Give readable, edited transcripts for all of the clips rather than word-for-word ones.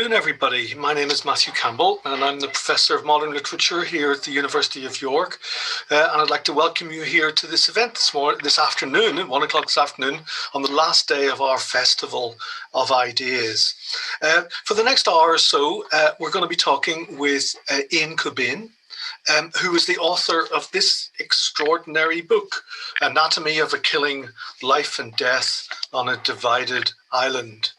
afternoon, everybody. My name is Matthew Campbell, and I'm the Professor of Modern Literature here at the University of York. And I'd like to welcome you here to this event this afternoon, at 1 o'clock this afternoon, on the last day of our Festival of Ideas. For the next hour or so, we're going to be talking with Ian Cobain, who is the author of this extraordinary book, Anatomy of a Killing, Life and Death on a Divided Island.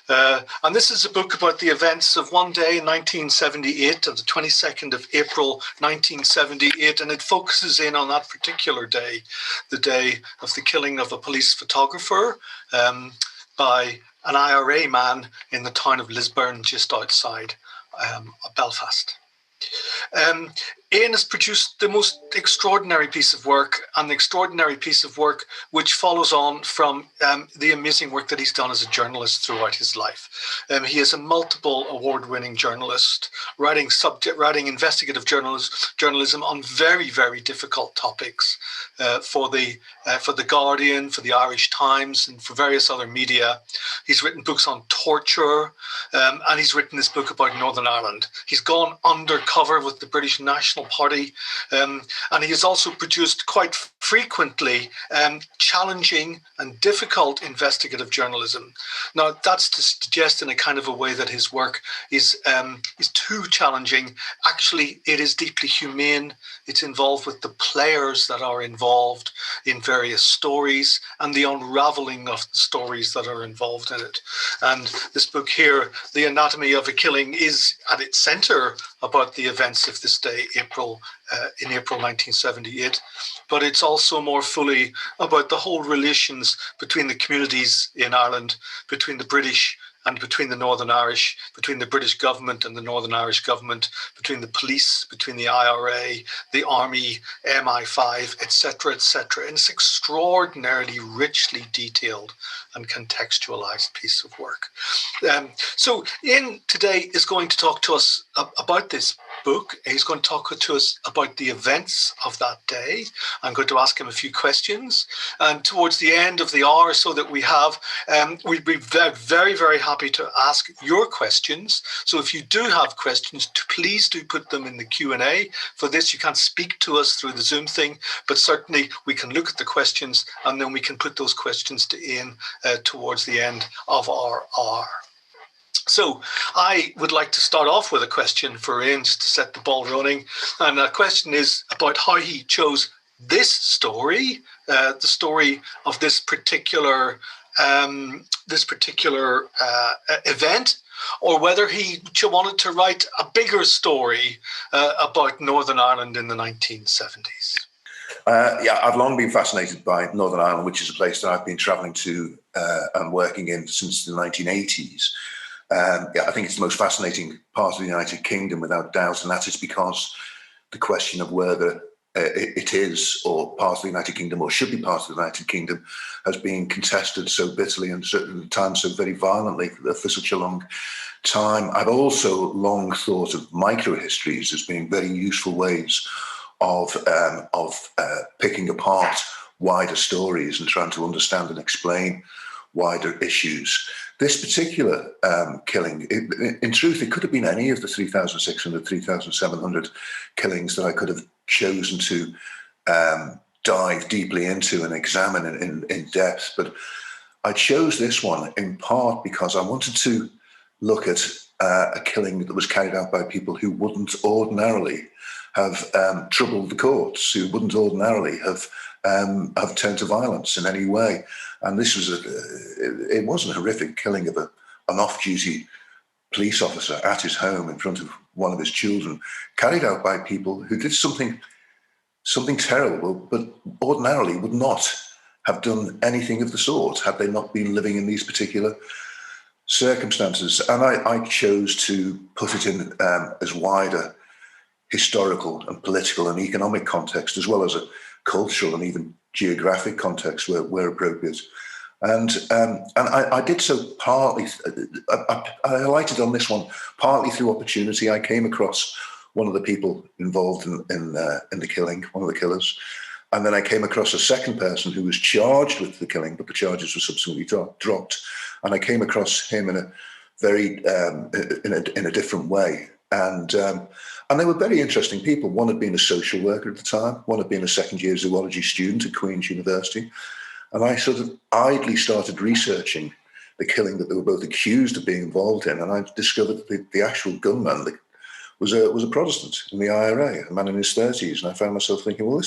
And this is a book about the events of one day in 1978, of the 22nd of April 1978, and it focuses in on that particular day, the day of the killing of a police photographer by an IRA man in the town of Lisburn, just outside Belfast. Ian has produced the most extraordinary piece of work, and the extraordinary piece of work which follows on from the amazing work that he's done as a journalist throughout his life. He is a multiple award-winning journalist, writing investigative journalism on very, very difficult topics for the Guardian, for the Irish Times, and for various other media. He's written books on torture, and he's written this book about Northern Ireland. He's gone undercover with the British National Party, and he has also produced quite frequently challenging and difficult investigative journalism. Now, that's to suggest in a kind of a way that his work is too challenging. Actually, it is deeply humane. It's involved with the players that are involved in various stories and the unraveling of the stories that are involved in it. And this book here, The Anatomy of a Killing, is at its center about the events of this day, in April 1978. But it's also more fully about the whole relations between the communities in Ireland, between the British and between the Northern Irish, between the British government and the Northern Irish government, between the police, between the IRA, the army, MI5, etc., etc. And it's extraordinarily richly detailed and contextualized piece of work. So Ian today is going to talk to us about this book. He's going to talk to us about the events of that day. I'm going to ask him a few questions. And towards the end of the hour so that we have, we'd be very, very happy to ask your questions. So if you do have questions, please do put them in the Q&A. For this, you can't speak to us through the Zoom thing, but certainly we can look at the questions and then we can put those questions to Ian towards the end of our hour. So I would like to start off with a question for Ian just to set the ball running. And that question is about how he chose this story, the story of this particular event, or whether he wanted to write a bigger story about Northern Ireland in the 1970s. I've long been fascinated by Northern Ireland, which is a place that I've been travelling to and working in since the 1980s. I think it's the most fascinating part of the United Kingdom, without doubt, and that is because the question of whether it is or part of the United Kingdom or should be part of the United Kingdom has been contested so bitterly and at times so very violently for such a long time. I've also long thought of microhistories as being very useful ways of picking apart wider stories and trying to understand and explain wider issues. This particular killing, in truth, it could have been any of the 3,600, 3,700 killings that I could have chosen to dive deeply into and examine in depth. But I chose this one in part because I wanted to look at a killing that was carried out by people who wouldn't ordinarily have troubled the courts, who wouldn't ordinarily have turned to violence in any way. And this was it was a horrific killing of an off-duty police officer at his home in front of one of his children, carried out by people who did something terrible, but ordinarily would not have done anything of the sort had they not been living in these particular circumstances. And I chose to put it in as wider historical and political and economic context, as well as a cultural and even geographic context where appropriate. And I did so partly, I alighted on this one partly through opportunity. I came across one of the people involved in the killing, one of the killers. And then I came across a second person who was charged with the killing, but the charges were subsequently dropped. And I came across him in very in a different way. And they were very interesting people. One had been a social worker at the time. One had been a second-year zoology student at Queen's University. And I sort of idly started researching the killing that they were both accused of being involved in. And I discovered that the actual gunman was a Protestant in the IRA, a man in his 30s. And I found myself thinking, well,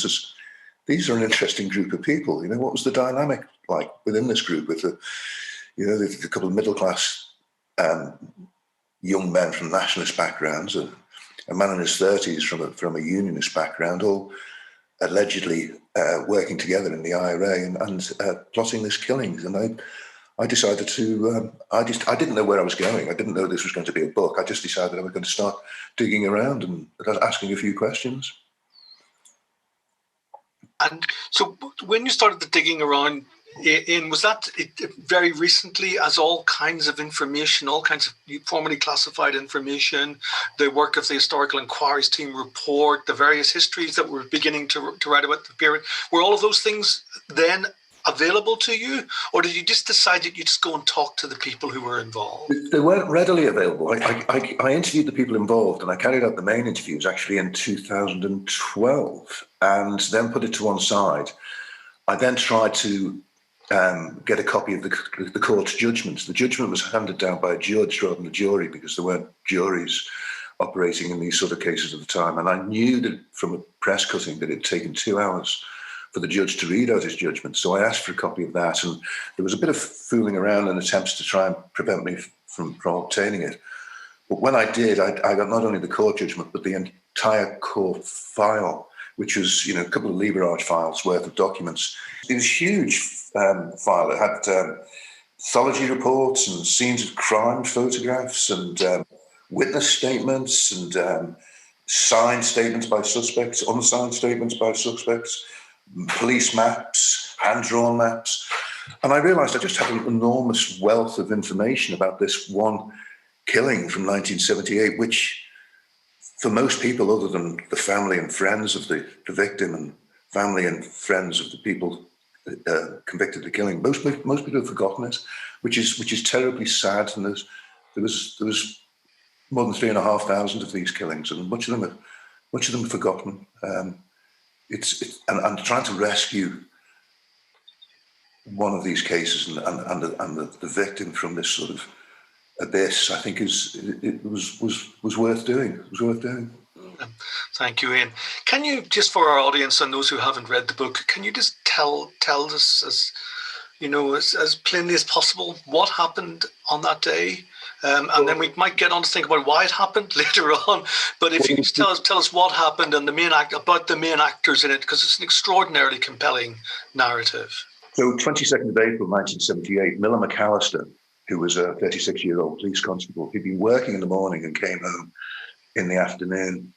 these are an interesting group of people. You know, what was the dynamic like within this group with the couple of middle-class young men from nationalist backgrounds, a man in his 30s from a unionist background, all allegedly working together in the IRA and plotting this killing. And I decided to, I didn't know where I was going. I didn't know this was going to be a book. I just decided I was going to start digging around and asking a few questions. And so when you started the digging around, Ian, was that very recently, as all kinds of information, all kinds of formally classified information, the work of the Historical Inquiries Team report, the various histories that we're beginning to write about the period, were all of those things then available to you? Or did you just decide that you'd just go and talk to the people who were involved? They weren't readily available. I interviewed the people involved, and I carried out the main interviews actually in 2012 and then put it to one side. I then tried to get a copy of the court's judgments. The judgment was handed down by a judge rather than a jury because there weren't juries operating in these sort of cases at the time. And I knew that from a press cutting that it had taken 2 hours for the judge to read out his judgment. So I asked for a copy of that, and there was a bit of fooling around and attempts to try and prevent me from obtaining it. But when I did, I got not only the court judgment, but the entire court file, which was, a couple of lever arch files worth of documents. It was a huge file. It had pathology reports and scenes of crime photographs and witness statements and signed statements by suspects, unsigned statements by suspects, police maps, hand-drawn maps. And I realised I just had an enormous wealth of information about this one killing from 1978, which for most people other than the family and friends of the victim and family and friends of the people convicted of the killing, most people have forgotten it, which is terribly sad. And there was more than 3,500 of these killings, and much of them are forgotten. And trying to rescue one of these cases and the victim from this sort of abyss, I think was worth doing. It was worth doing. Thank you, Ian. Can you, just for our audience and those who haven't read the book, can you just tell us as plainly as possible what happened on that day? And then we might get on to think about why it happened later on. But if you could just tell us what happened and about the main actors in it, because it's an extraordinarily compelling narrative. So 22nd of April 1978, Miller McAllister, who was a 36-year-old police constable, he'd been working in the morning and came home in the afternoon.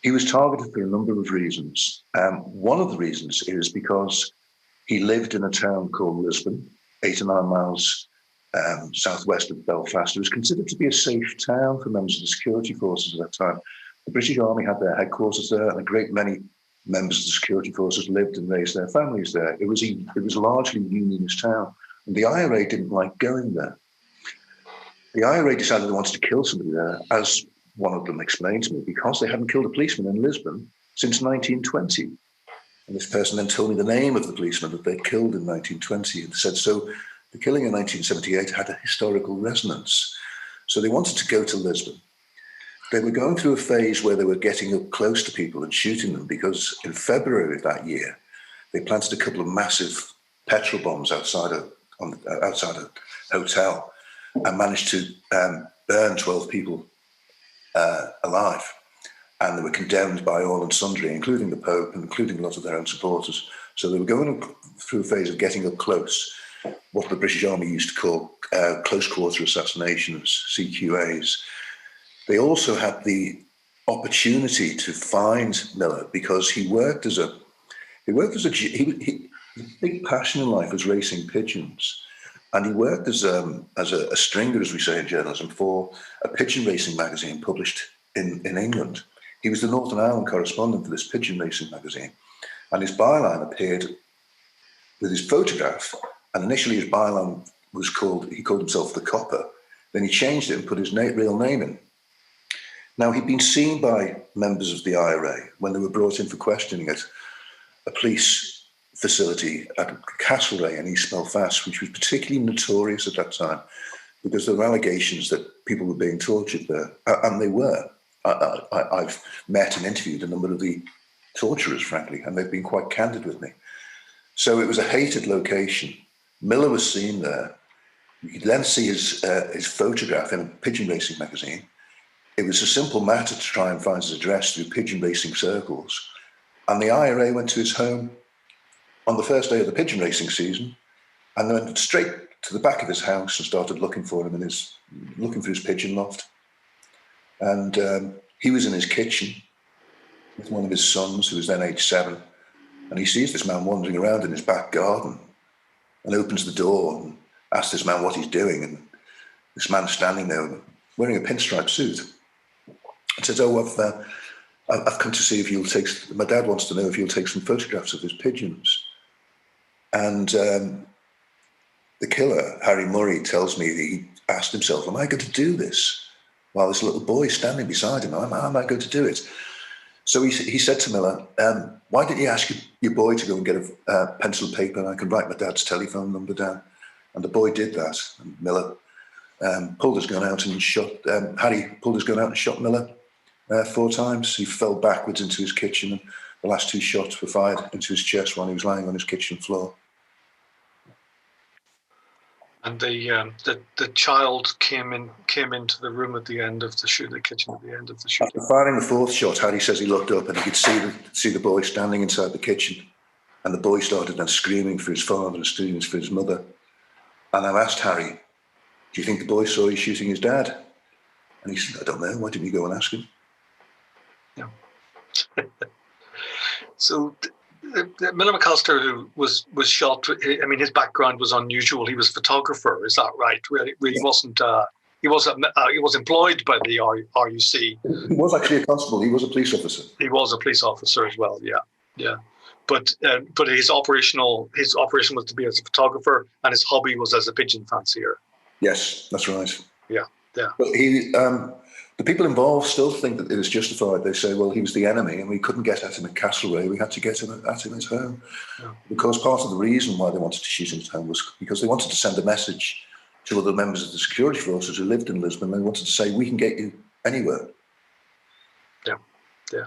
He was targeted for a number of reasons. One of the reasons is because he lived in a town called Lisburn, 8 or 9 miles southwest of Belfast. It was considered to be a safe town for members of the security forces at that time. The British Army had their headquarters there, and a great many members of the security forces lived and raised their families there. It was a largely unionist town, and the IRA didn't like going there. The IRA decided they wanted to kill somebody there, as one of them explained to me, because they hadn't killed a policeman in Lisburn since 1920. And this person then told me the name of the policeman that they'd killed in 1920 and said, so the killing in 1978 had a historical resonance. So they wanted to go to Lisburn. They were going through a phase where they were getting up close to people and shooting them, because in February of that year, they planted a couple of massive petrol bombs outside a hotel and managed to burn 12 people alive. And they were condemned by all and sundry, including the Pope and including a lot of their own supporters. So they were going through a phase of getting up close, what the British Army used to call close quarter assassinations, CQAs. They also had the opportunity to find Miller because he worked as a big passion in life was racing pigeons. And he worked as a stringer, as we say in journalism, for a pigeon racing magazine published in England. He was the Northern Ireland correspondent for this pigeon racing magazine. And his byline appeared with his photograph. And initially his byline was he called himself the Copper. Then he changed it and put his real name in. Now, he'd been seen by members of the IRA when they were brought in for questioning at a police facility at Castlereagh in East Belfast, which was particularly notorious at that time because there were allegations that people were being tortured there, and they were. I've met and interviewed a number of the torturers, frankly, and they've been quite candid with me. So it was a hated location. Miller was seen there. You could then see his photograph in a pigeon racing magazine. It was a simple matter to try and find his address through pigeon racing circles. And the IRA went to his home on the first day of the pigeon racing season and went straight to the back of his house and started looking for him looking for his pigeon loft. And he was in his kitchen with one of his sons, who was then age 7. And he sees this man wandering around in his back garden and opens the door and asks this man what he's doing. And this man's standing there wearing a pinstripe suit and says, "Oh, I've come to see if you'll my dad wants to know if you'll take some photographs of his pigeons." And the killer, Harry Murray, tells me that he asked himself, am I going to do this? While this little boy is standing beside him, am I going to do it? So he said to Miller, why didn't you ask your boy to go and get a pencil and paper and I can write my dad's telephone number down? And the boy did that. And Miller pulled his gun out and shot, Harry pulled his gun out and shot Miller 4 times. He fell backwards into his kitchen and the last 2 shots were fired into his chest while he was lying on his kitchen floor. And the child came into the room at the end of the shoot, the kitchen at the end of the shoot. After firing the 4th shot, Harry says he looked up and he could see the boy standing inside the kitchen. And the boy started then screaming for his father and screaming for his mother. And I asked Harry, do you think the boy saw you shooting his dad? And he said, I don't know. Why didn't you go and ask him? Yeah. So Miller McAllister, who was shot, I mean, his background was unusual. He was a photographer, is that right? Really wasn't. He was employed by the RUC. He was actually a constable. He was a police officer. He was a police officer as well. Yeah. But his operation was to be as a photographer, and his hobby was as a pigeon fancier. Yes, that's right. Yeah. But the people involved still think that it was justified. They say, well, he was the enemy and we couldn't get at him at Castlereagh. We had to get at him at his home. Yeah. Because part of the reason why they wanted to shoot him at home was because they wanted to send a message to other members of the security forces who lived in Lisburn. They wanted to say, we can get you anywhere. Yeah.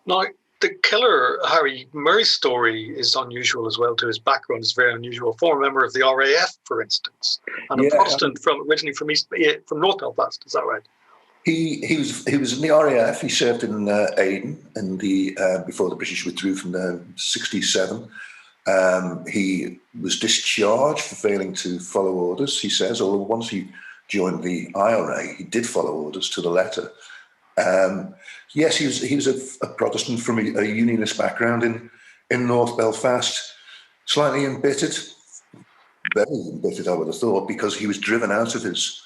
Now, the killer, Harry Murray's story is unusual as well, too. His background is very unusual. Former member of the RAF, for instance, and a Protestant originally from North Belfast. Is that right? He was in the RAF. He served in Aden before the British withdrew from there in 1967. He was discharged for failing to follow orders, he says, although once he joined the IRA, he did follow orders to the letter. Yes, he was a Protestant from a unionist background in North Belfast, slightly embittered, very embittered, I would have thought, because he was driven out of his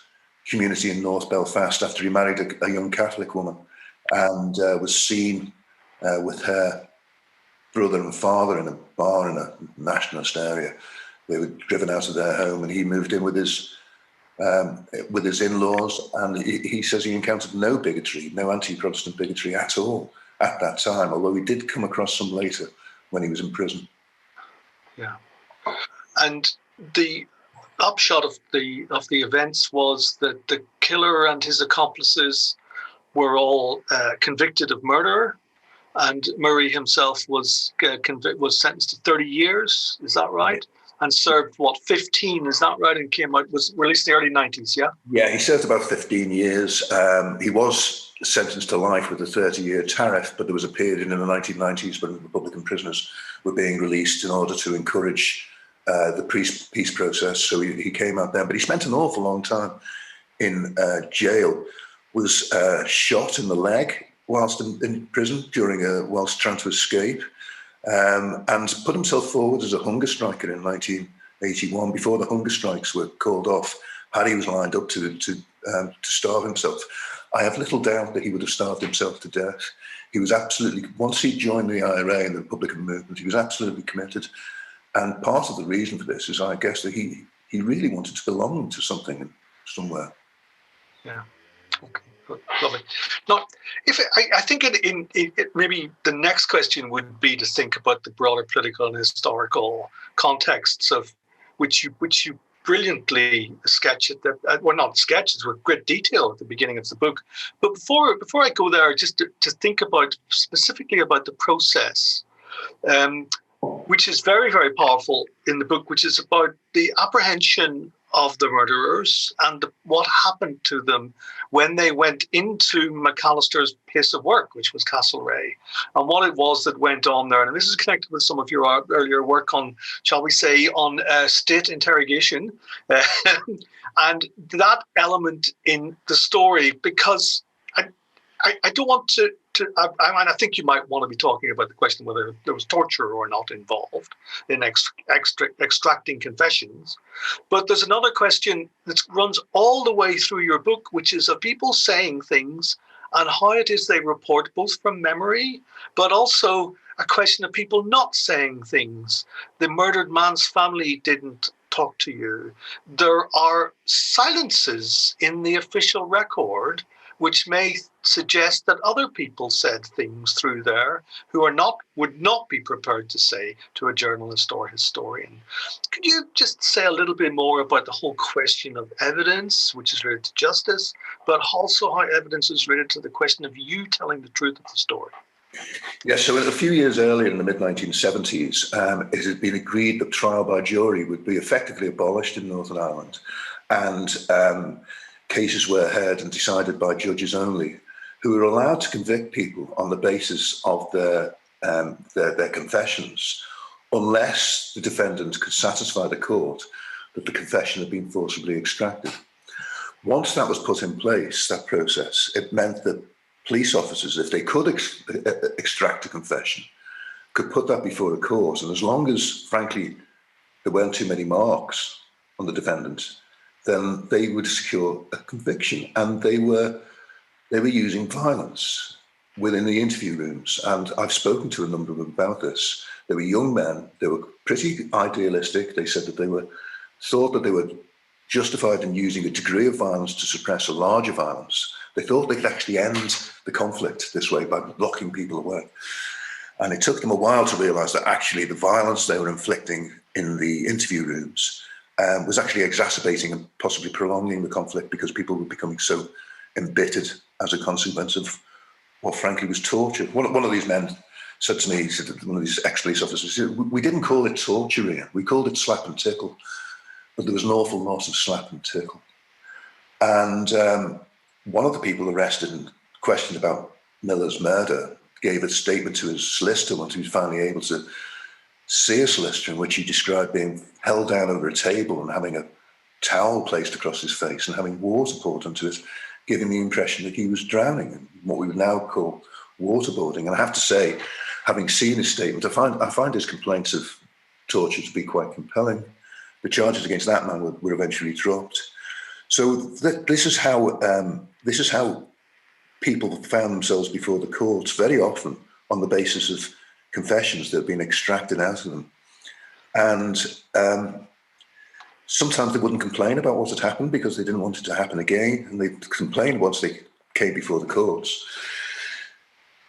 community in North Belfast after he married a young Catholic woman and was seen with her brother and father in a bar in a nationalist area. They were driven out of their home and he moved in with his in-laws, and he says he encountered no bigotry, no anti-Protestant bigotry at all at that time, although he did come across some later when he was in prison. Yeah. And the upshot of the events was that the killer and his accomplices were all convicted of murder, and Murray himself was sentenced to 30 years. Is that right? And served 15? Is that right? And was released in the early 90s. Yeah. Yeah, he served about 15 years. He was sentenced to life with a 30-year tariff, but there was a period in the 1990s when Republican prisoners were being released in order to encourage the peace process. So he came out there, but he spent an awful long time in jail. Was shot in the leg whilst in prison whilst trying to escape, and put himself forward as a hunger striker in 1981. Before the hunger strikes were called off, Harry was lined up to starve himself. I have little doubt that he would have starved himself to death. He was absolutely, once he joined the IRA and the Republican movement, he was absolutely committed. And part of the reason for this is, I guess, that he really wanted to belong to something somewhere. Yeah. Okay. Good. Lovely. Now, I think maybe the next question would be to think about the broader political and historical contexts of which you brilliantly sketch it. Well, not sketches with great detail at the beginning of the book. But before I go there, just to think about specifically about the process. Which is very, very powerful in the book, which is about the apprehension of the murderers and what happened to them when they went into McAllister's place of work, which was Castlereagh, and what it was that went on there. And this is connected with some of your earlier work on, shall we say, on state interrogation, and that element in the story, because I don't want to. I think you might want to be talking about the question whether there was torture or not involved in extracting confessions. But there's another question that runs all the way through your book, which is of people saying things and how it is they report, both from memory, but also a question of people not saying things. The murdered man's family didn't talk to you. There are silences in the official record which may suggest that other people said things through there who would not be prepared to say to a journalist or historian. Could you just say a little bit more about the whole question of evidence, which is related to justice, but also how evidence is related to the question of you telling the truth of the story? Yeah, so a few years earlier in the mid-1970s, it had been agreed that trial by jury would be effectively abolished in Northern Ireland. And cases were heard and decided by judges only, who were allowed to convict people on the basis of their confessions, unless the defendant could satisfy the court that the confession had been forcibly extracted. Once that was put in place, that process, it meant that police officers, if they could extract a confession, could put that before a court. And as long as, frankly, there weren't too many marks on the defendant, then they would secure a conviction. And they were using violence within the interview rooms. And I've spoken to a number of them about this. They were young men. They were pretty idealistic. They said that thought that they were justified in using a degree of violence to suppress a larger violence. They thought they could actually end the conflict this way by locking people away. And it took them a while to realize that actually the violence they were inflicting in the interview rooms was actually exacerbating and possibly prolonging the conflict, because people were becoming so embittered as a consequence of what frankly was torture. One of these men said to me, one of these ex-police officers, said, "We didn't call it torture, Ian. We called it slap and tickle. But there was an awful lot of slap and tickle." And one of the people arrested and questioned about Miller's murder gave a statement to his solicitor once he was finally able to see a solicitor, in which he described being held down over a table and having a towel placed across his face and having water poured onto it, giving the impression that he was drowning, and what we would now call waterboarding. And I have to say, having seen his statement, I find his complaints of torture to be quite compelling. The charges against that man were eventually dropped. So this is how people found themselves before the courts, very often on the basis of confessions that have been extracted out of them. And sometimes they wouldn't complain about what had happened because they didn't want it to happen again, and they complained once they came before the courts.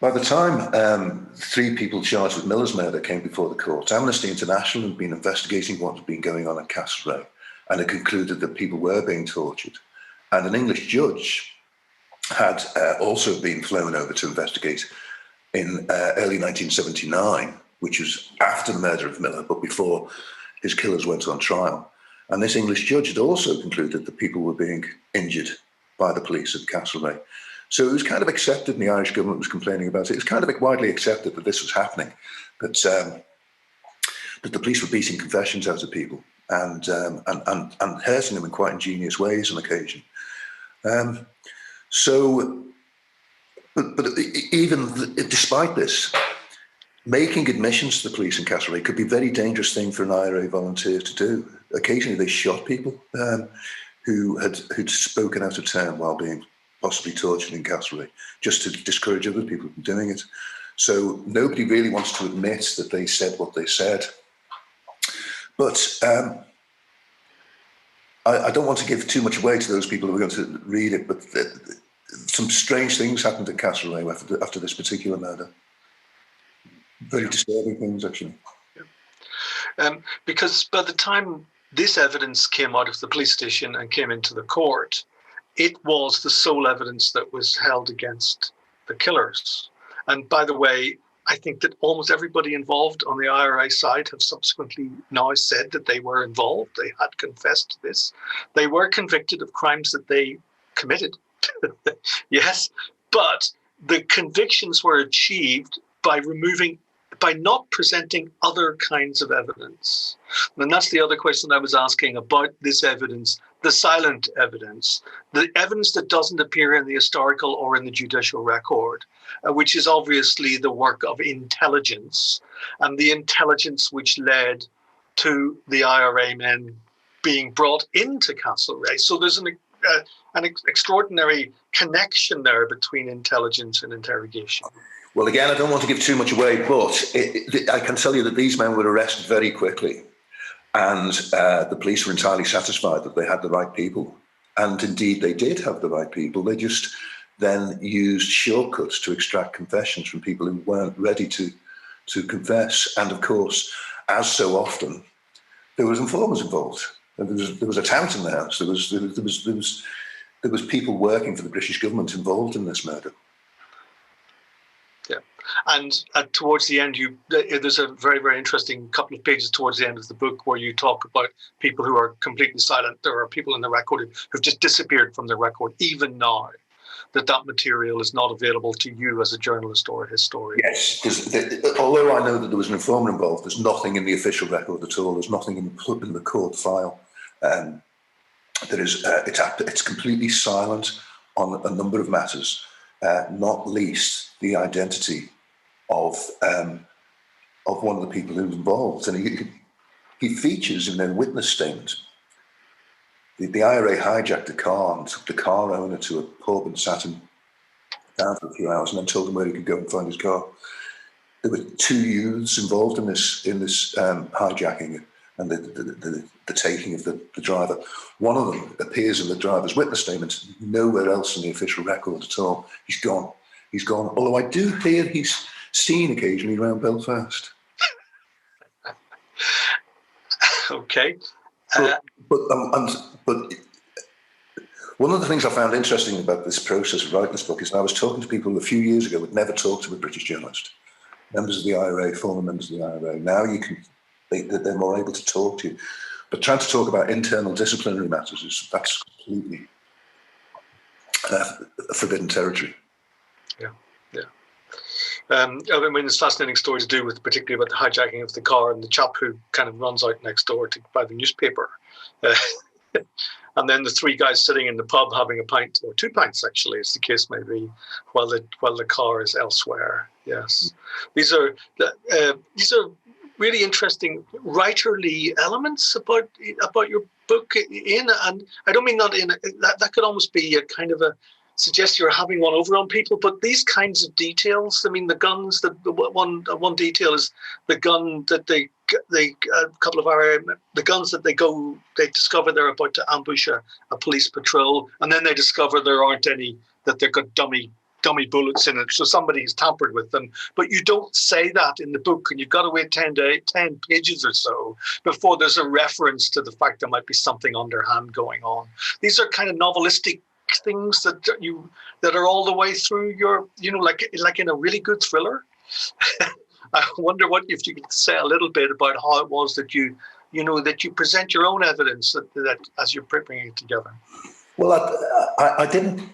By the time 3 people charged with Miller's murder came before the court, Amnesty International had been investigating what had been going on at Castlereagh, and it concluded that people were being tortured. And an English judge had also been flown over to investigate in early 1979, which was after the murder of Miller, but before his killers went on trial. And this English judge had also concluded that people were being injured by the police at Castlereagh. So it was kind of accepted, and the Irish government was complaining about it. It was kind of widely accepted that this was happening, that the police were beating confessions out of people and hurting them in quite ingenious ways on occasion. But even despite this, making admissions to the police in Castlereagh could be a very dangerous thing for an IRA volunteer to do. Occasionally, they shot people who'd spoken out of turn while being possibly tortured in Castlereagh, just to discourage other people from doing it. So nobody really wants to admit that they said what they said. But I don't want to give too much away to those people who are going to read it, but some strange things happened at Castlereagh after this particular murder. Very disturbing things, actually. Because by the time this evidence came out of the police station and came into the court, it was the sole evidence that was held against the killers. And by the way, I think that almost everybody involved on the IRA side have subsequently now said that they were involved. They had confessed to this. They were convicted of crimes that they committed. Yes, but the convictions were achieved by not presenting other kinds of evidence. And that's the other question I was asking about this evidence, the silent evidence, the evidence that doesn't appear in the historical or in the judicial record, which is obviously the work of intelligence, and the intelligence which led to the IRA men being brought into Castlereagh. So there's an extraordinary connection there between intelligence and interrogation. Well, again, I don't want to give too much away, but I can tell you that these men were arrested very quickly, and the police were entirely satisfied that they had the right people. And indeed, they did have the right people. They just then used shortcuts to extract confessions from people who weren't ready to confess. And of course, as so often, there was informers involved. There was a tout in the house. There was people working for the British government involved in this murder. Yeah, and towards the end, there's a very, very interesting couple of pages towards the end of the book where you talk about people who are completely silent. There are people in the record who've just disappeared from the record, even now, that material is not available to you as a journalist or a historian. Yes, because although I know that there was an informer involved, there's nothing in the official record at all. There's nothing in the court file. It's completely silent on a number of matters, not least the identity of one of the people who was involved. And he features in their witness statement. The IRA hijacked the car and took the car owner to a pub and sat him down for a few hours and then told him where he could go and find his car. There were 2 youths involved in this hijacking and the taking of the driver. One of them appears in the driver's witness statement, nowhere else in the official record at all. He's gone. Although I do hear he's seen occasionally around Belfast. Okay. But one of the things I found interesting about this process of writing this book is I was talking to people a few years ago who'd never talked to a British journalist, members of the IRA, former members of the IRA. Now they're more able to talk to you. But trying to talk about internal disciplinary matters, that's completely forbidden territory. Yeah. I mean, it's a fascinating story to do with, particularly about the hijacking of the car and the chap who kind of runs out next door to buy the newspaper. And then the 3 guys sitting in the pub having a pint, or 2 pints actually, as the case may be, while the car is elsewhere. Yes, these are really interesting writerly elements about your book, Ian. And I don't mean that could almost be a kind of suggest you're having one over on people, but these kinds of details. I mean, the guns. One detail is the gun that the guns that they discover they're about to ambush a police patrol, and then they discover there aren't any, that they've got dummy bullets in it, so somebody's tampered with them. But you don't say that in the book, and you've got to wait 10 pages or so before there's a reference to the fact there might be something underhand going on. These are kind of novelistic things that are all the way through your, like in a really good thriller. I wonder if you could say a little bit about how it was that you present your own evidence that as you're bringing it together. Well, I didn't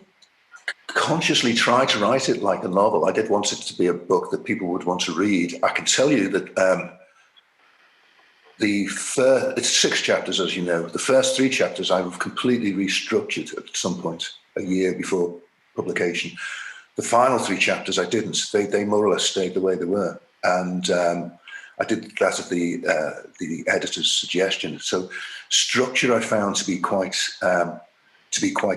consciously try to write it like a novel. I did want it to be a book that people would want to read. I can tell you that it's 6 chapters, as you know. The first 3 chapters I've completely restructured at some point a year before publication. The final 3 chapters I didn't. They more or less stayed the way they were. And I did that at the editor's suggestion. So structure I found to be quite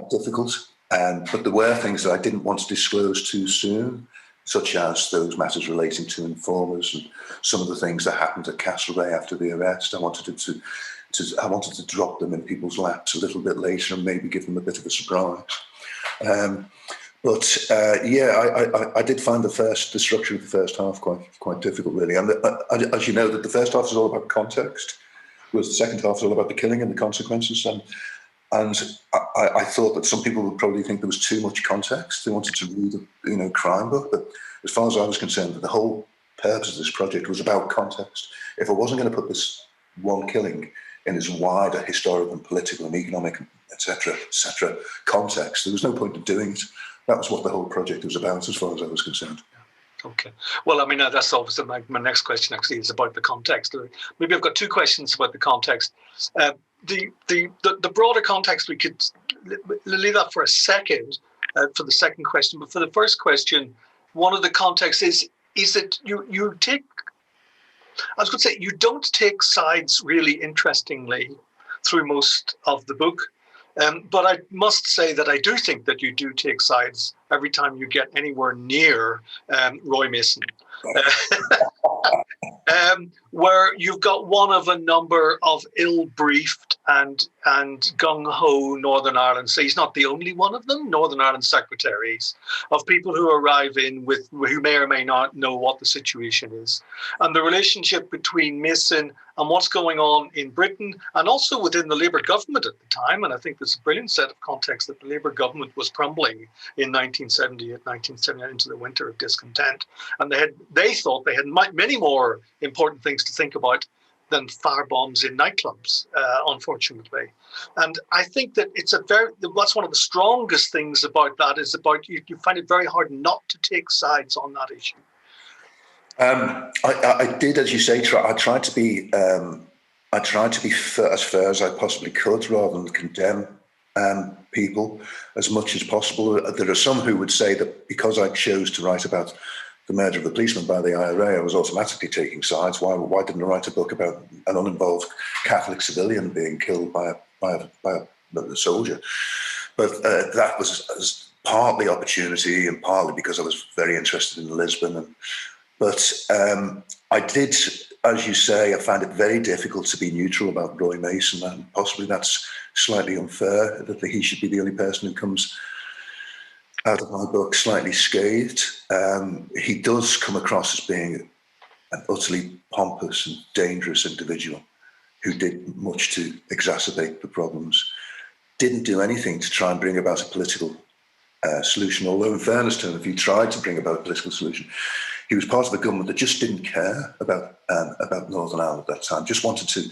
difficult. But there were things that I didn't want to disclose too soon, such as those matters relating to informers and some of the things that happened at Castlereagh after the arrest. I wanted it I wanted to drop them in people's laps a little bit later and maybe give them a bit of a surprise. I did find the structure of the first half quite difficult, really. And as you know, that the first half is all about context, whereas the second half is all about the killing and the consequences. And I thought that some people would probably think there was too much context. They wanted to read a crime book, but as far as I was concerned, the whole purpose of this project was about context. If I wasn't going to put this one killing in its wider historical and political and economic, etc., context, there was no point in doing it. That was what the whole project was about, as far as I was concerned. Okay. Well, I mean, that's obviously my next question. Actually, is about the context. Maybe I've got two questions about the context. The broader context, we could leave that for a second for the second question. But for the first question, one of the contexts is that you take. I was going to say you don't take sides really interestingly through most of the book. But I must say that I do think that you do take sides every time you get anywhere near Roy Mason, where you've got one of a number of ill-briefed and gung-ho Northern Ireland. So he's not the only one of them. Northern Ireland secretaries of people who arrive in with who may or may not know what the situation is, and the relationship between Mason and what's going on in Britain and also within the Labour government at the time. And I think there's a brilliant set of context that the Labour government was crumbling in 1978, 1979 into the winter of discontent. And they thought they had many more important things to think about than fire bombs in nightclubs, unfortunately. And I think that that's one of the strongest things about that is about you find it very hard not to take sides on that issue. I did, as you say, I tried to be as fair as I possibly could, rather than condemn people as much as possible. There are some who would say that because I chose to write about the murder of the policeman by the IRA, I was automatically taking sides. Why didn't I write a book about an uninvolved Catholic civilian being killed by a soldier? But that was partly opportunity and partly because I was very interested in Lisburn. But I did, as you say, I found it very difficult to be neutral about Roy Mason, and possibly that's slightly unfair that he should be the only person who comes out of my book slightly scathed. He does come across as being an utterly pompous and dangerous individual who did much to exacerbate the problems, didn't do anything to try and bring about a political solution, although in fairness to him, if he tried to bring about a political solution, he was part of a government that just didn't care about Northern Ireland at that time, just wanted to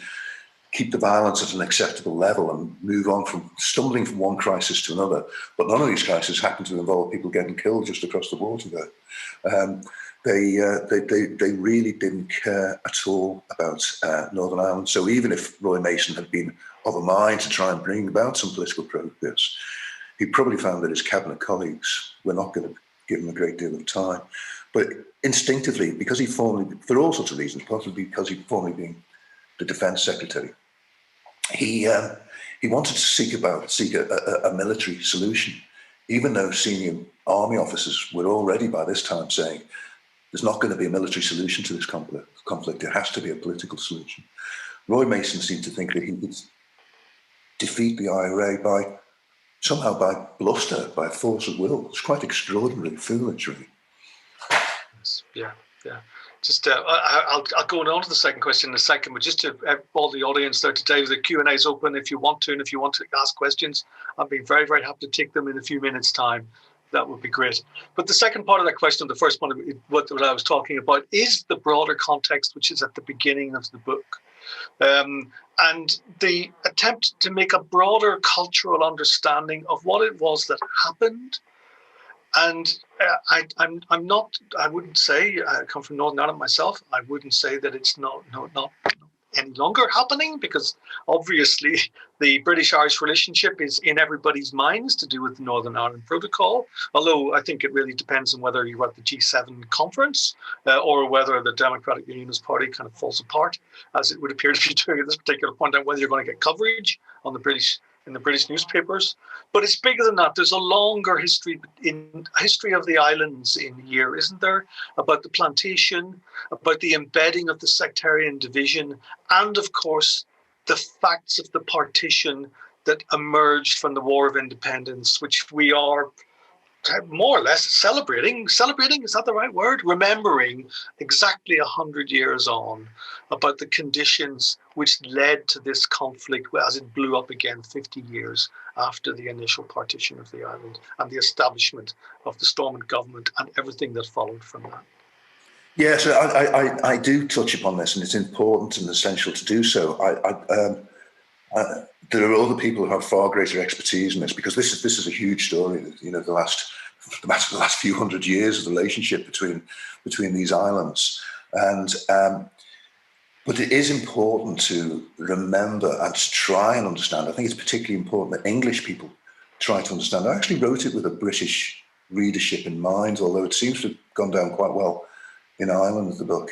keep the violence at an acceptable level and move on from stumbling from one crisis to another. But none of these crises happened to involve people getting killed just across the water there. They really didn't care at all about Northern Ireland. So even if Roy Mason had been of a mind to try and bring about some political progress, he probably found that his cabinet colleagues were not going to give him a great deal of time. But instinctively, because he formerly, for all sorts of reasons, possibly because he'd formerly been the defence secretary, he wanted to seek a military solution, even though senior army officers were already by this time saying there's not going to be a military solution to this conflict. There has to be a political solution. Roy Mason seemed to think that he could defeat the IRA by bluster, by force of will. It's quite extraordinarily foolish, really. Yeah. Just I'll go on to the second question in a second, but just to all the audience there today, the Q&A is open if you want to, and if you want to ask questions, I'll be very, very happy to take them in a few minutes' time. That would be great. But the second part of that question, the first one, what I was talking about, is the broader context, which is at the beginning of the book. And the attempt to make a broader cultural understanding of what it was that happened. And I wouldn't say, I come from Northern Ireland myself, I wouldn't say that it's not any longer happening, because obviously the British-Irish relationship is in everybody's minds to do with the Northern Ireland Protocol, although I think it really depends on whether you're at the G7 conference or whether the Democratic Unionist Party kind of falls apart, as it would appear to be doing at this particular point, and whether you're going to get coverage on in the British newspapers. But it's bigger than that. There's a longer history of the islands in here, isn't there? About the plantation, about the embedding of the sectarian division, and of course, the facts of the partition that emerged from the War of Independence, which we are more or less celebrating, is that the right word? Remembering exactly 100 years on about the conditions which led to this conflict as it blew up again 50 years after the initial partition of the island and the establishment of the Stormont government and everything that followed from that. Yeah, so I do touch upon this, and it's important and essential to do so. There are other people who have far greater expertise in this, because this is a huge story. You know, the last few hundred years of the relationship between these islands, and but it is important to remember and to try and understand. I think it's particularly important that English people try to understand. I actually wrote it with a British readership in mind, although it seems to have gone down quite well in Ireland, the book.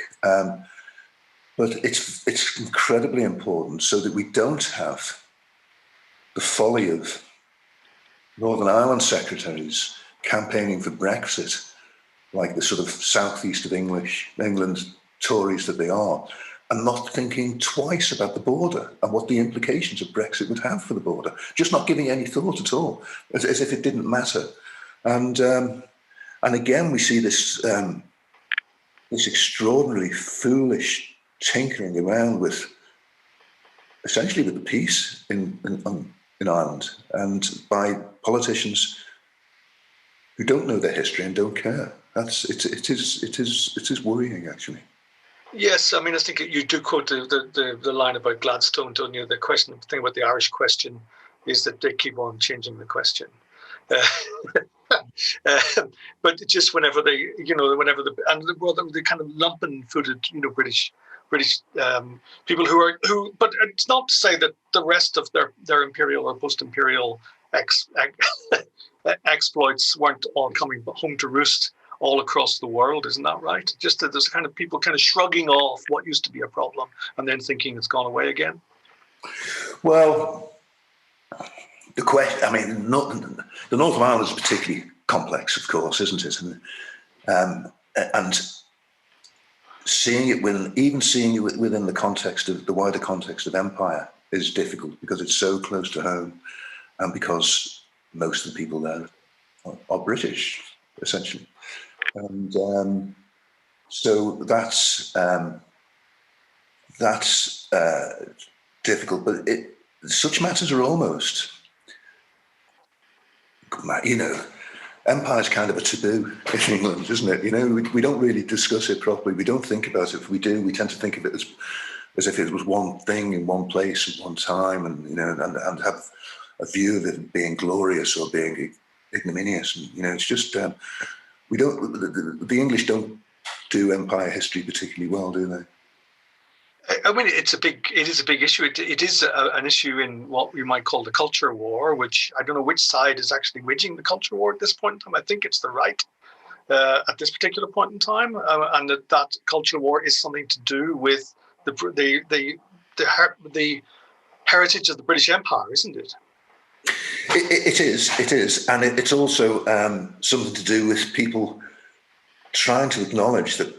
But it's incredibly important so that we don't have the folly of Northern Ireland secretaries campaigning for Brexit, like the sort of southeast of England Tories that they are, and not thinking twice about the border and what the implications of Brexit would have for the border, just not giving any thought at all, as if it didn't matter. And again, we see this this extraordinarily foolish tinkering around with essentially with the peace in Ireland, and by politicians who don't know their history and don't care. It is worrying, actually. Yes, I mean, I think you do quote the line about Gladstone, don't you? The thing about the Irish question is that they keep on changing the question. But just whenever they, the kind of lumpen-footed, British people who, but it's not to say that the rest of their imperial or post-imperial exploits weren't all coming home to roost all across the world, isn't that right? Just that there's kind of people kind of shrugging off what used to be a problem and then thinking it's gone away again. Well, the question, I mean, the North of Ireland is particularly complex, of course, isn't it? And seeing it within the context of the wider context of empire is difficult, because it's so close to home, and because most of the people there are British, essentially. And so that's difficult. But such matters are almost, empire is kind of a taboo in England, isn't it? We don't really discuss it properly. We don't think about it. If we do, we tend to think of it as if it was one thing in one place at one time, and have a view of it being glorious or being ignominious. And it's just we don't. The English don't do empire history particularly well, do they? I mean, it is a big issue. It is an issue in what we might call the culture war, which I don't know which side is actually waging the culture war at this point in time. I think it's the right at this particular point in time, and that culture war is something to do with the heritage of the British Empire, isn't it? It is, and it's also something to do with people trying to acknowledge that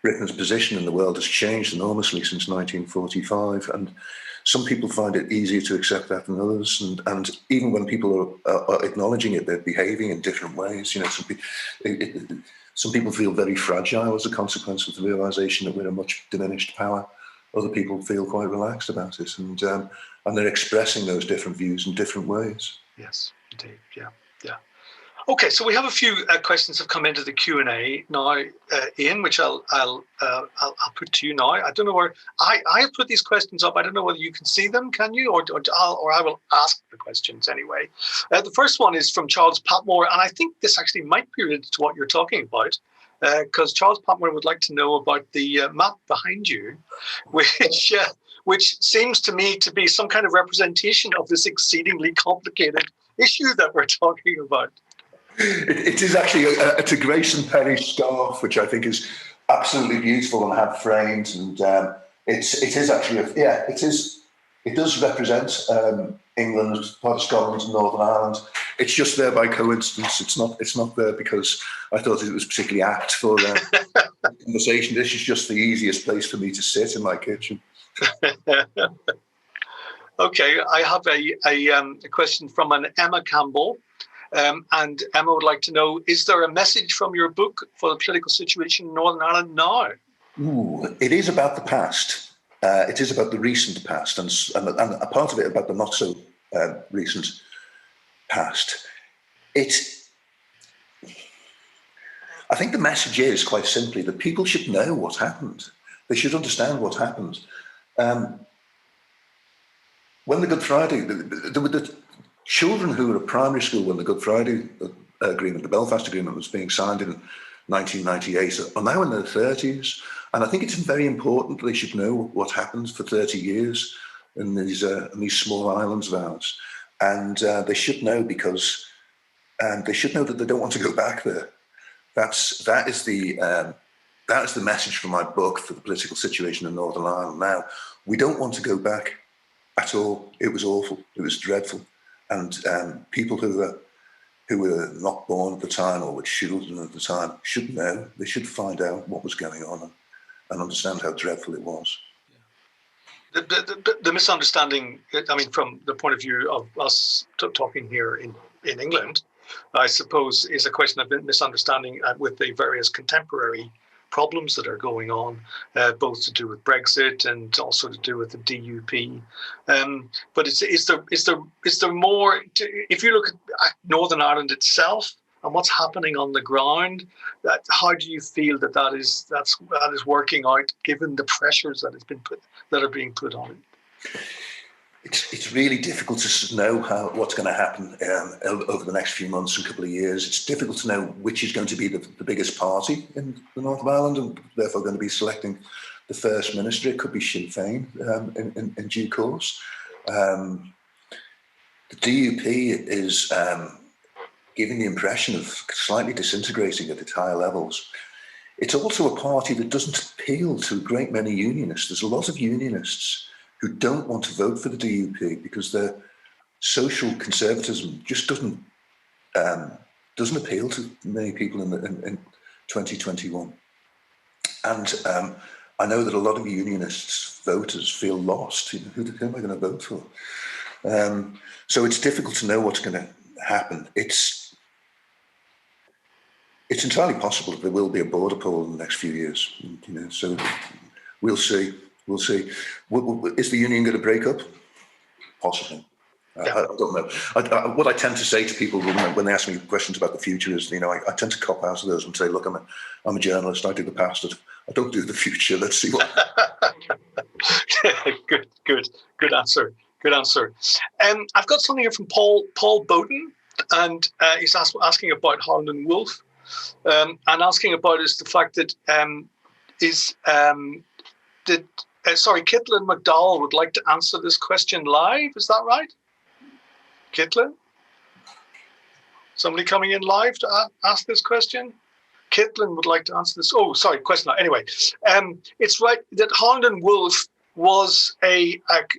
Britain's position in the world has changed enormously since 1945, and some people find it easier to accept that than others. And even when people are acknowledging it, they're behaving in different ways. Some people feel very fragile as a consequence of the realization that we're a much diminished power. Other people feel quite relaxed about it, and they're expressing those different views in different ways. Yes, indeed. Yeah. Okay, so we have a few questions have come into the Q&A now, Ian, which I'll put to you now. I don't know where I have put these questions up. I don't know whether you can see them. Can you, or I will ask the questions anyway. The first one is from Charles Patmore, and I think this actually might be related to what you're talking about, because Charles Patmore would like to know about the map behind you, which seems to me to be some kind of representation of this exceedingly complicated issue that we're talking about. It is actually it's a Grace and Perry scarf, which I think is absolutely beautiful and had frames, and it is actually it does represent England, part of Scotland, and Northern Ireland. It's just there by coincidence. It's not there because I thought it was particularly apt for conversation. This is just the easiest place for me to sit in my kitchen. Okay, I have a question from an Emma Campbell. And Emma would like to know, is there a message from your book for the political situation in Northern Ireland now? Ooh, it is about the past. It is about the recent past, and a part of it about the not so recent past. I think the message is quite simply that people should know what's happened. They should understand what's happened. When the Good Friday, the children who were at primary school when the Good Friday Agreement, the Belfast Agreement, was being signed in 1998, are now in their 30s. And I think it's very important that they should know what happened for 30 years in these small islands of ours. And they should know because they should know that they don't want to go back there. That is the message from my book for the political situation in Northern Ireland now. We don't want to go back at all. It was awful. It was dreadful. And people who were not born at the time or were children at the time should know. They should find out what was going on and understand how dreadful it was. The misunderstanding, I mean, from the point of view of us talking here in England, I suppose, is a question of misunderstanding with the various contemporary problems that are going on, both to do with Brexit and also to do with the DUP. But is there more? If you look at Northern Ireland itself and what's happening on the ground, how do you feel that is working out, given the pressures that are being put on it? It's really difficult to know what's going to happen over the next few months and couple of years. It's difficult to know which is going to be the biggest party in the North of Ireland and therefore going to be selecting the First Minister. It could be Sinn Féin in due course. The DUP is giving the impression of slightly disintegrating at its higher levels. It's also a party that doesn't appeal to a great many unionists. There's a lot of unionists who don't want to vote for the DUP because their social conservatism just doesn't appeal to many people in 2021. And I know that a lot of unionists voters feel lost. Who am I going to vote for? So it's difficult to know what's going to happen. It's entirely possible that there will be a border poll in the next few years. So we'll see. We'll see. Is the union going to break up? Possibly. I don't know. What I tend to say to people when they ask me questions about the future is, I tend to cop out of those and say, look, I'm a journalist. I do the past. I don't do the future. Let's see what. Good answer. Good answer. I've got something here from Paul Bowden, and he's asking about Holland and Wolf, and asking about is the fact that Caitlin McDowell would like to answer this question live. Is that right? Caitlin? Somebody coming in live to ask this question? Caitlin would like to answer this. Oh, sorry, question. Anyway, it's right that Holland and Wolf was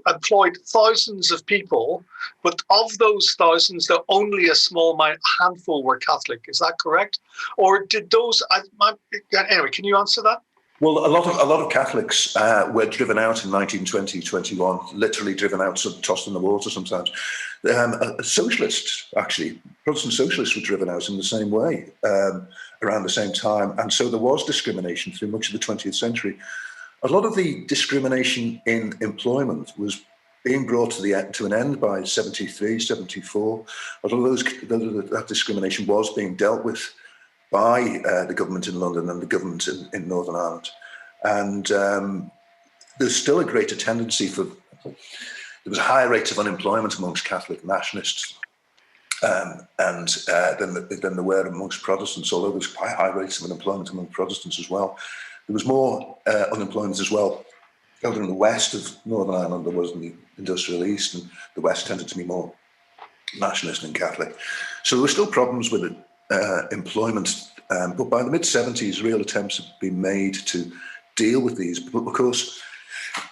employed thousands of people, but of those thousands, only a small handful were Catholic. Is that correct? Or did those? Anyway, can you answer that? Well, a lot of Catholics were driven out in 1920, 21, literally driven out, sort of tossed in the water sometimes. Socialists, actually, Protestant socialists were driven out in the same way around the same time. And so there was discrimination through much of the 20th century. A lot of the discrimination in employment was being brought to an end by 73, 74. A lot of that discrimination was being dealt with by the government in London and the government in Northern Ireland. And there's still a greater tendency there was higher rates of unemployment amongst Catholic nationalists than there were amongst Protestants, although there's quite high rates of unemployment among Protestants as well. There was more unemployment as well over in the west of Northern Ireland than there was in the industrial east, and the west tended to be more nationalist and Catholic. So there were still problems with it. Employment, but by the mid-70s, real attempts had been made to deal with these. But of course,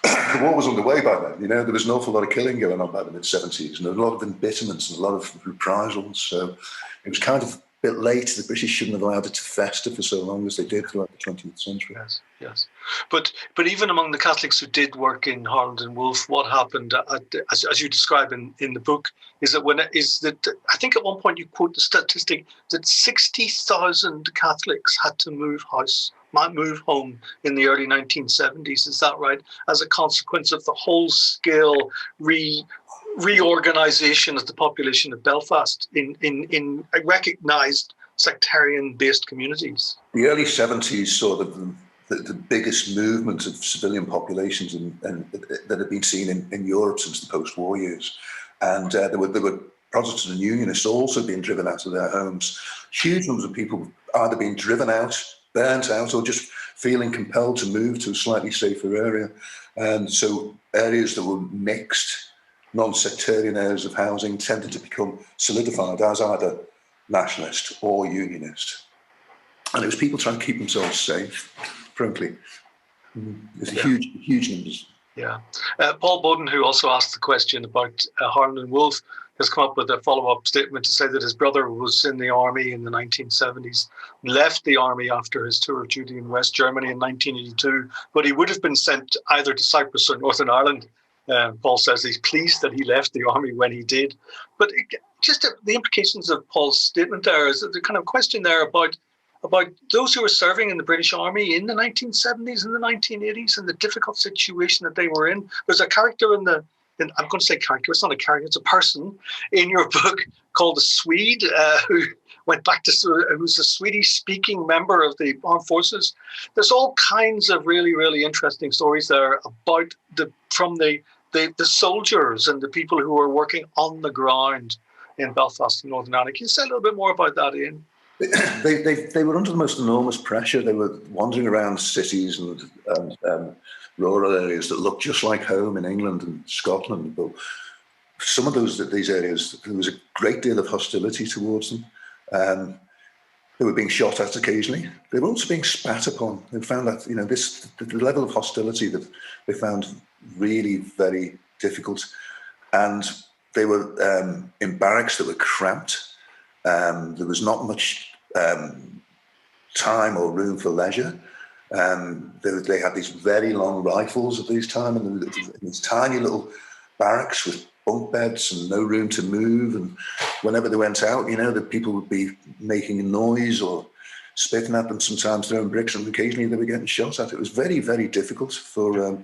the war was underway by then. There was an awful lot of killing going on by the mid-70s, and there was a lot of embitterment and a lot of reprisals. So it was kind of a bit late. The British shouldn't have allowed it to fester for so long as they did throughout the 20th century. Yes. But even among the Catholics who did work in Harland and Wolff, what happened, as you describe in the book, is that I think at one point you quote the statistic that 60,000 Catholics had to move home in the early 1970s. Is that right? As a consequence of the whole-scale reorganisation of the population of Belfast in recognised sectarian-based communities. The early 70s saw the biggest movement of civilian populations that had been seen in Europe since the post-war years. And there were Protestant and Unionists also being driven out of their homes. Huge numbers of people either being driven out, burnt out, or just feeling compelled to move to a slightly safer area. And so areas that were mixed, non-sectarian areas of housing tended to become solidified as either nationalist or unionist. And it was people trying to keep themselves safe, frankly. It's huge numbers. Yeah. Paul Bowden, who also asked the question about Harland and Wolff, has come up with a follow-up statement to say that his brother was in the army in the 1970s, left the army after his tour of duty in West Germany in 1982, but he would have been sent either to Cyprus or Northern Ireland. Paul says he's pleased that he left the army when he did. But the implications of Paul's statement there is the kind of question there about those who were serving in the British Army in the 1970s and the 1980s and the difficult situation that they were in. There's a character I'm going to say character, it's not a character, it's a person in your book called the Swede who went back who's a Swedish-speaking member of the armed forces. There's all kinds of really, really interesting stories there about from the soldiers and the people who were working on the ground in Belfast and Northern Ireland. Can you say a little bit more about that, Ian? They were under the most enormous pressure. They were wandering around cities and rural areas that looked just like home in England and Scotland. But some of these areas, there was a great deal of hostility towards them. They were being shot at occasionally. They were also being spat upon. They found that the level of hostility that they found really very difficult, and they were in barracks that were cramped. There was not much time or room for leisure. They had these very long rifles at these times, and these tiny little barracks with bunk beds and no room to move. And whenever they went out, the people would be making a noise or spitting at them, sometimes throwing bricks, and occasionally they were getting shot at. It was very, very difficult for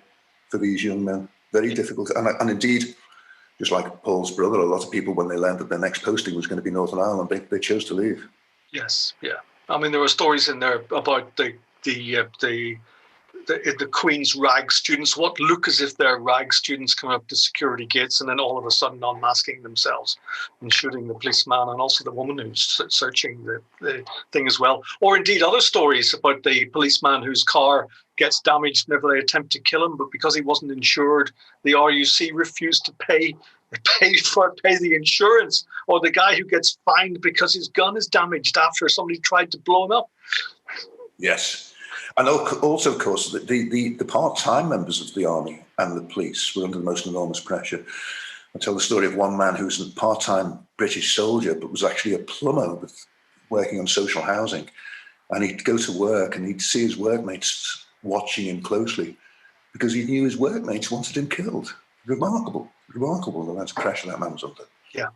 these young men. Very difficult. And indeed, just like Paul's brother, a lot of people, when they learned that their next posting was going to be Northern Ireland, they chose to leave. Yes, yeah. I mean, there were stories in there about the Queen's RAG students, what look as if they're RAG students coming up to security gates and then all of a sudden unmasking themselves and shooting the policeman and also the woman who's searching the thing as well. Or indeed other stories about the policeman whose car gets damaged whenever they attempt to kill him, but because he wasn't insured, the RUC refused to pay the insurance, or the guy who gets fined because his gun is damaged after somebody tried to blow him up. Yes. And also, of course, the part-time members of the army and the police were under the most enormous pressure. I tell the story of one man who was a part-time British soldier, but was actually a plumber working on social housing. And he'd go to work and he'd see his workmates watching him closely because he knew his workmates wanted him killed. Remarkable the amount of pressure that man was under. Yeah.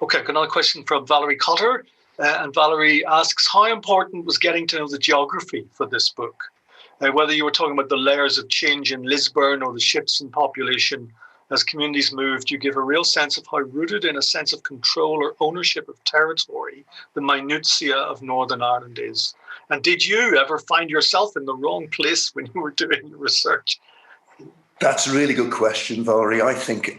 Okay, got another question from Valerie Cotter. And Valerie asks, how important was getting to know the geography for this book? Whether you were talking about the layers of change in Lisburn or the shifts in population as communities moved, you give a real sense of how rooted in a sense of control or ownership of territory the minutiae of Northern Ireland is. And did you ever find yourself in the wrong place when you were doing your research? That's a really good question, Valerie. I think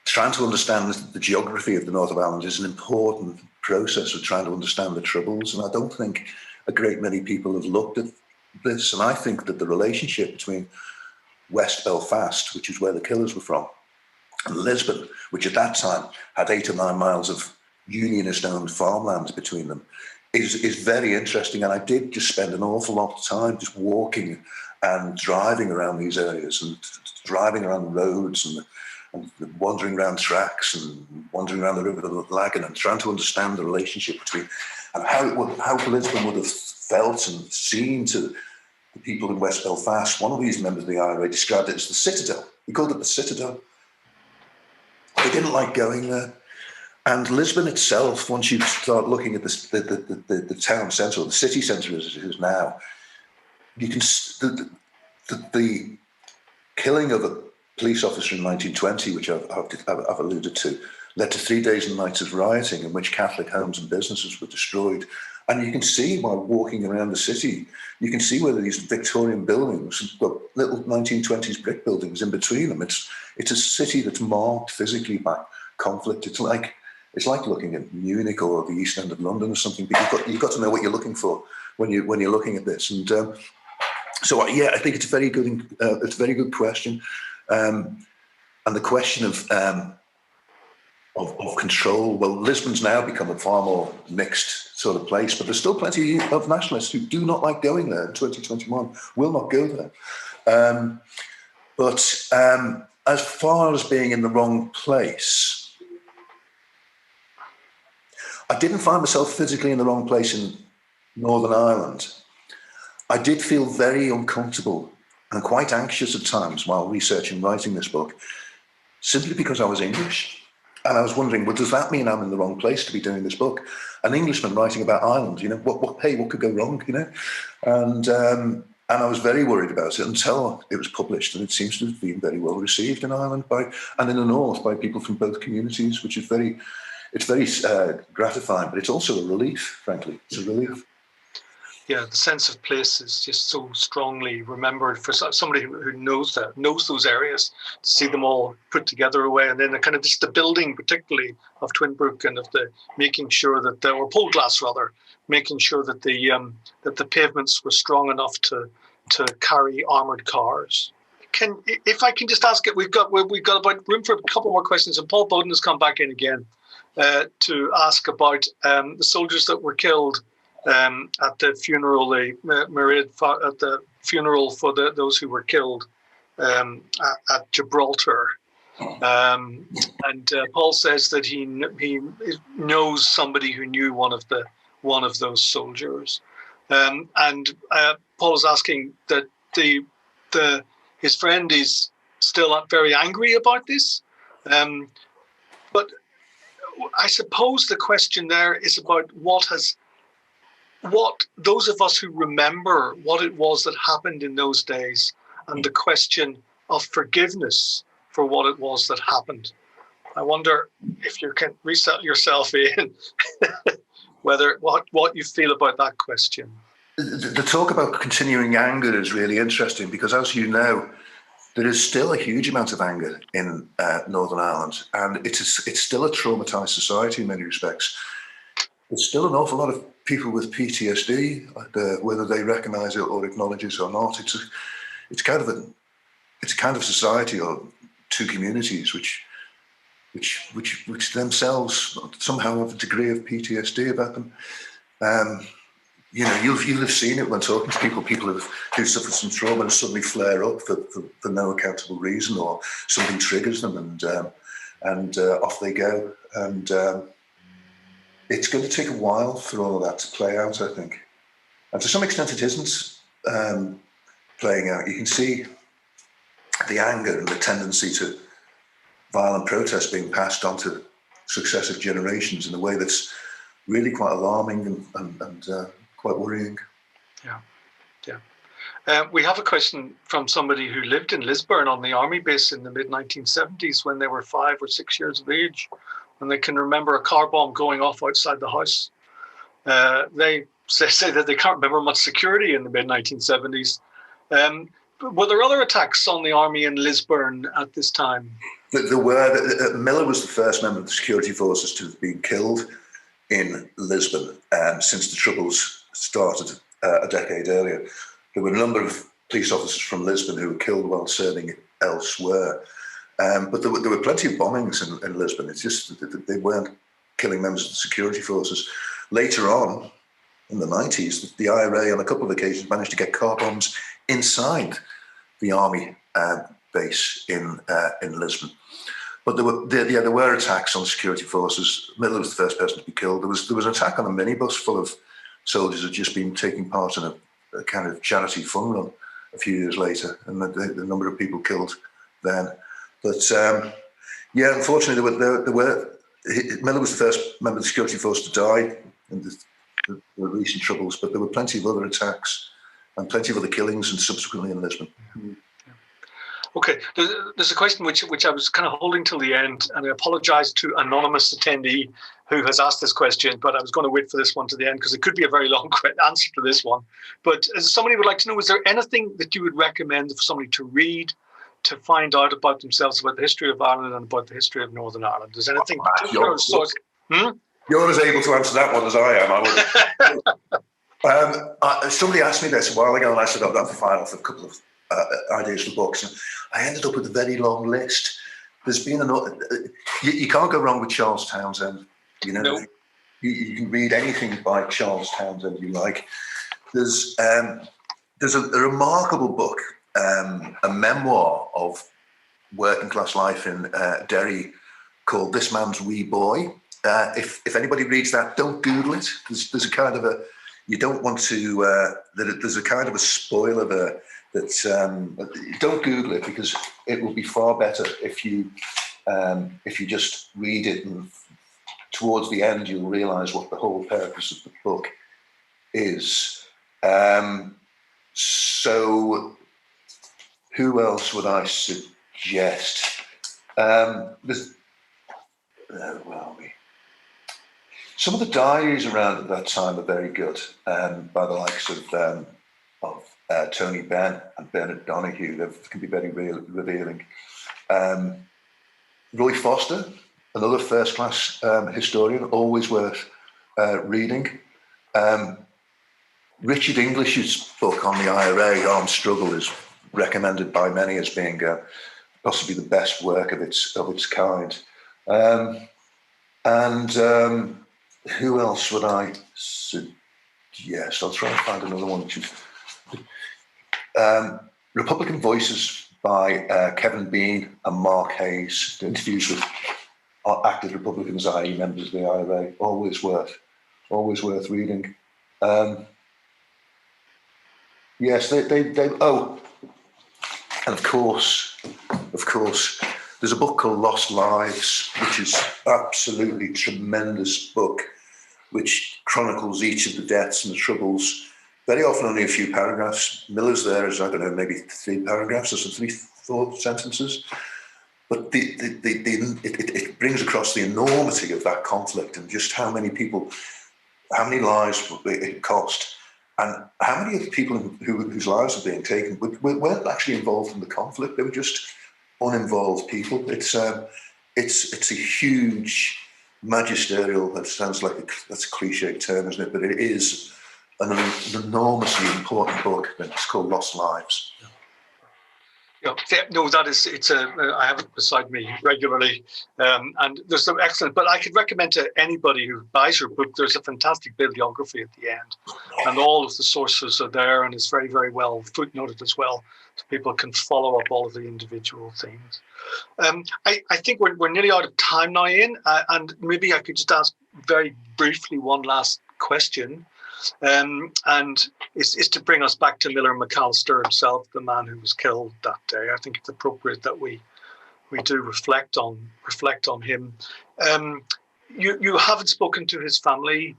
trying to understand the geography of the north of Ireland is an important process of trying to understand the Troubles. And I don't think a great many people have looked at this. And I think that the relationship between West Belfast, which is where the killers were from, and Lisburn, which at that time had 8 or 9 miles of unionist-owned farmland between them, is very interesting. And I did just spend an awful lot of time just walking and driving around these areas and driving around the roads and and wandering around tracks and wandering around the River Lagan and trying to understand the relationship between and how Lisburn would have felt and seemed to the people in West Belfast. One of these members of the IRA described it as the citadel. He called it the citadel. They didn't like going there. And Lisbon itself, once you start looking at the town centre, or the city centre as it is now, you can the killing of a police officer in 1920, which I've alluded to, led to 3 days and nights of rioting in which Catholic homes and businesses were destroyed. And you can see while walking around the city, you can see where these Victorian buildings have got little 1920s brick buildings in between them. It's a city that's marked physically by conflict. It's like looking at Munich or the East End of London or something. But you've got to know what you're looking for when you're looking at this. And so yeah, I think it's a very good question. And the question of control. Well, Lisbon's now become a far more mixed sort of place, but there's still plenty of nationalists who do not like going there in 2021, will not go there. But as far as being in the wrong place, I didn't find myself physically in the wrong place in Northern Ireland. I did feel very uncomfortable and quite anxious at times while researching and writing this book, simply because I was English. And I was wondering, well, does that mean I'm in the wrong place to be doing this book? An Englishman writing about Ireland, what could go wrong, And I was very worried about it until it was published, and it seems to have been very well received in Ireland and in the north by people from both communities, which is very gratifying, but it's also a relief, frankly. It's a relief. Yeah, the sense of place is just so strongly remembered for somebody who knows those areas, to see them all put together away, and then the kind of just the building, particularly of Twinbrook, and of the making sure that or Poleglass rather, making sure that the pavements were strong enough to carry armoured cars. If I can just ask it, we've got about room for a couple more questions, and Paul Bowden has come back in again to ask about the soldiers that were killed. At the funeral, at the funeral for those who were killed at Gibraltar, and Paul says that he knows somebody who knew one of those soldiers, and Paul is asking that his friend is still very angry about this, but I suppose the question there is about what those of us who remember what it was that happened in those days, and the question of forgiveness for what it was that happened. I wonder if you can reset yourself in whether what you feel about that question. The talk about continuing anger is really interesting, because, as you know, there is still a huge amount of anger in Northern Ireland, and it's still a traumatized society in many respects. There's still an awful lot of people with PTSD, whether they recognise it or acknowledge it or not. It's kind of society, or two communities which themselves somehow have a degree of PTSD about them. You'll have seen it when talking to people who suffered some trauma and suddenly flare up for no accountable reason, or something triggers them, and off they go. And it's going to take a while for all of that to play out, I think. And to some extent it isn't playing out. You can see the anger and the tendency to violent protest being passed on to successive generations in a way that's really quite alarming and quite worrying. Yeah. We have a question from somebody who lived in Lisburn on the army base in the mid-1970s when they were 5 or 6 years of age, and they can remember a car bomb going off outside the house. They say that they can't remember much security in the mid-1970s. Were there other attacks on the army in Lisburn at this time? There were. Miller was the first member of the security forces to have been killed in Lisbon since the Troubles started a decade earlier. There were a number of police officers from Lisbon who were killed while serving elsewhere. But there were plenty of bombings in Lisbon. It's just that they weren't killing members of the security forces. Later on, in the 90s, the IRA on a couple of occasions managed to get car bombs inside the army base in Lisbon. But there were attacks on security forces. Miller was the first person to be killed. There was an attack on a minibus full of soldiers who had just been taking part in a kind of charity fun run a few years later, and the number of people killed then. But unfortunately, Miller was the first member of the security force to die in the recent troubles. But there were plenty of other attacks and plenty of other killings, and subsequently in Lisbon. Okay, there's a question which I was kind of holding till the end, and I apologise to anonymous attendee who has asked this question, but I was going to wait for this one to the end because it could be a very long answer to this one. But as somebody would like to know, is there anything that you would recommend for somebody to read to find out about themselves, about the history of Ireland and about the history of Northern Ireland? Is anything particular source? You're as able to answer that one as I am. Somebody asked me this a while ago, and I said, "I've got to file off a couple of ideas for books." And I ended up with a very long list. There's been you can't go wrong with Charles Townsend. No. You can read anything by Charles Townsend you like. There's a remarkable book, a memoir of working class life in Derry called "This Man's Wee Boy." If anybody reads that, don't Google it. There's a kind of you don't want to. There's a kind of a spoiler there. Don't Google it, because it will be far better if you just read it, and towards the end you'll realise what the whole purpose of the book is. So who else would I suggest? Where are we? Some of the diaries around at that time are very good, by the likes of Tony Benn and Bernard Donahue. They can be very revealing. Roy Foster, another first-class historian, always worth reading. Richard English's book on the IRA, Armed Struggle, is recommended by many as being possibly the best work of its kind. Who else would I suggest? I'll try and find another one. Republican Voices by Kevin Bean and Mark Hayes. Interviews with active Republicans, i.e. members of the IRA. Always worth reading. Yes, they. Oh, and of course, there's a book called Lost Lives, which is absolutely tremendous book, which chronicles each of the deaths and the troubles. Very often only a few paragraphs. Miller's there is, I don't know, maybe 3 paragraphs or some 3-4 sentences. But it brings across the enormity of that conflict and just how many lives it cost, and how many of the people whose lives are being taken weren't actually involved in the conflict. They were just uninvolved people. It's a huge magisterial. That sounds like that's a cliche term, isn't it? But it is an enormously important book. It's called Lost Lives. Yeah, no, I have it beside me regularly, and there's some excellent. But I could recommend to anybody who buys your book. There's a fantastic bibliography at the end, and all of the sources are there, and it's very, very well footnoted as well, so people can follow up all of the individual things. I think we're nearly out of time now, Ian, and maybe I could just ask very briefly one last question. And is to bring us back to Miller McAllister himself, the man who was killed that day. I think it's appropriate that we do reflect on him. You haven't spoken to his family.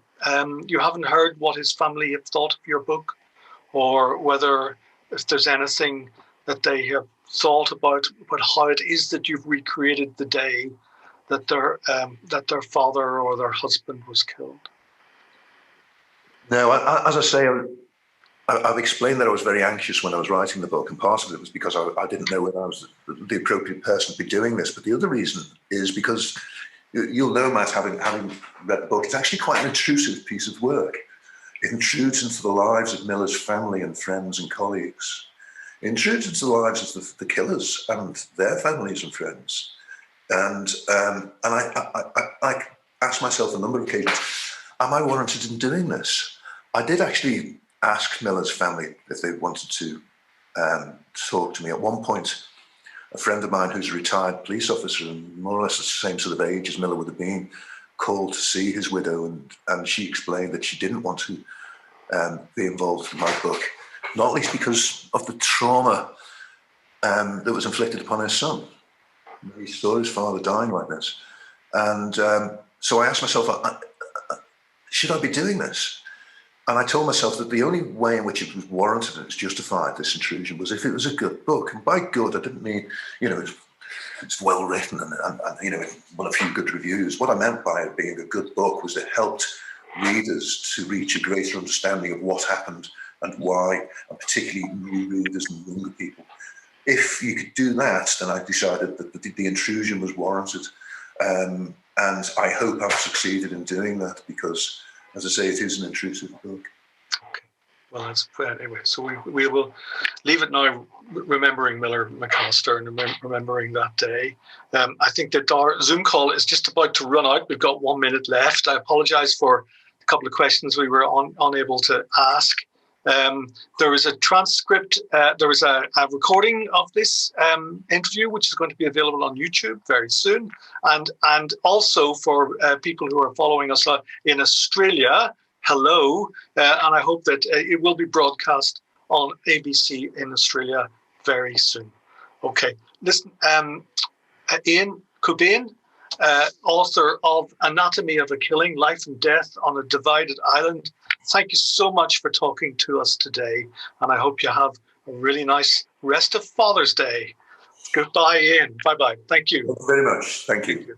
You haven't heard what his family have thought of your book, or whether if there's anything that they have thought about how it is that you've recreated the day that their father or their husband was killed. No, as I say, I've explained that I was very anxious when I was writing the book, and part of it was because I didn't know whether I was the appropriate person to be doing this. But the other reason is because you'll know, Matt, having read the book, it's actually quite an intrusive piece of work. It intrudes into the lives of Miller's family and friends and colleagues. It intrudes into the lives of the killers and their families and friends. And I asked myself a number of occasions, am I warranted in doing this? I did actually ask Miller's family if they wanted to talk to me. At one point, a friend of mine who's a retired police officer and more or less the same sort of age as Miller would have been, called to see his widow, and she explained that she didn't want to be involved in my book, not least because of the trauma that was inflicted upon his son. He saw his father dying like this. And so I asked myself, should I be doing this? And I told myself that the only way in which it was warranted and it's justified, this intrusion, was if it was a good book. And by good, I didn't mean, it's well written and it won a few good reviews. What I meant by it being a good book was it helped readers to reach a greater understanding of what happened and why, and particularly new readers and younger people. If you could do that, then I decided that the intrusion was warranted. And I hope I've succeeded in doing that because, as I say, it is an intrusive book. Okay. Well, that's anyway. So we will leave it now, remembering Miller McAllister and remembering that day. I think that our Zoom call is just about to run out. We've got 1 minute left. I apologise for a couple of questions we were unable to ask. There is a transcript, there is a recording of this interview, which is going to be available on YouTube very soon. And also for people who are following us in Australia, hello. And I hope that it will be broadcast on ABC in Australia very soon. Okay, listen, Ian Cobain, author of Anatomy of a Killing, Life and Death on a Divided Island. Thank you so much for talking to us today, and I hope you have a really nice rest of Father's Day. Goodbye, Ian. Bye-bye. Thank you. Thank you very much. Thank you. Thank you.